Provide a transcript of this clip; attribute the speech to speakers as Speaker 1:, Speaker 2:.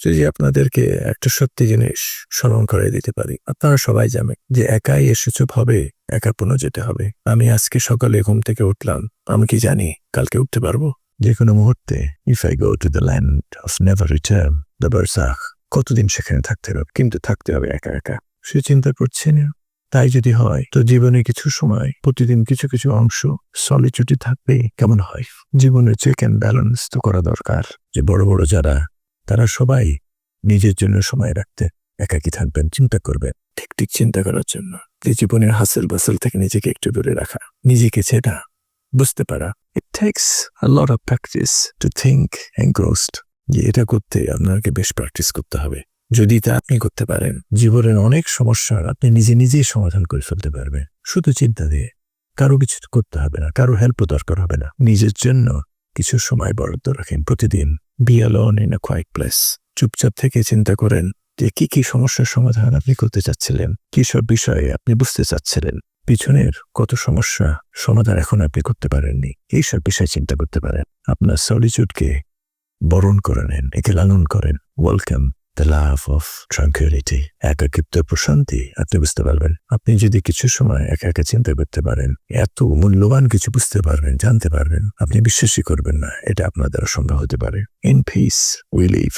Speaker 1: যদি আপনাদেরকে একটা সত্যি জিনিস স্মরণ করে দিতে পারি, আপনারা সবাই জানেন যে একাই এসেছো ভাবে একা পুনঃ যেতে হবে। আমি আজকে সকালে ঘুম থেকে উঠলাম, আমি কি জানি কালকে উঠতে পারবো? যে কোনো মুহূর্তে if I go to the land of never return, the বারজাখ, কতদিন সেখানে থাকতে হবে, কিন্তু থাকতে হবে একা একা। সে চিন্তা করছে না। তাই যদি হয় তো জীবনে কিছু সময় প্রতিদিন কিছু কিছু অংশ সলিটিউডে থাকবে কেমন হয়? জীবনের চেক অ্যান্ড ব্যালেন্স তো করা দরকার। যে বড় বড় যারা, তারা সবাই নিজের জন্য সময় রাখতে একাকী থাকবেন, চিন্তা করবেন, ঠিক ঠিক চিন্তা করার জন্য যে জীবনের হাসেল বাসেল থেকে নিজেকে একটু দূরে রাখা, নিজেকে চেনা, বুঝতে পারা। It takes a lot of practice to think engrossed. যে এটা করতে আপনাকে বেশ প্র্যাকটিস করতে হবে। যদি তা আপনি করতে পারেন, জীবনের অনেক সমস্যার আপনি নিজে নিজেই সমাধান করে ফেলতে পারবেন, শুধু চিন্তা দিয়ে। কারো কিছু করতে হবে না, কারো হেল্পও দরকার হবে না। নিজের জন্য কিছু সময় বরাদ্দ রাখেন প্রতিদিন। Be alone in a quiet place. চুপচাপ থেকে চিন্তা করেন যে কি কি সমস্যার সমাধান আপনি করতে চাচ্ছিলেন, কি সব বিষয়ে আপনি বুঝতে চাচ্ছিলেন, পিছনের কত সমস্যা সমাধান এখন আপনি করতে পারেননি, এইসব বিষয়ে চিন্তা করতে পারেন। আপনার সলিটিউডকে বরণ করে নেন, একে লালন করেন। Welcome the love of tranquility. একাকিত্বের প্রশান্তি আপনি বুঝতে পারবেন। আপনি যদি কিছু সময় একা একা চিন্তা করতে পারেন, এত মূল্যবান কিছু বুঝতে পারবেন, জানতে পারবেন, আপনি বিশ্বাসই করবেন না এটা আপনার দ্বারা সম্ভব হতে পারে। In peace we live.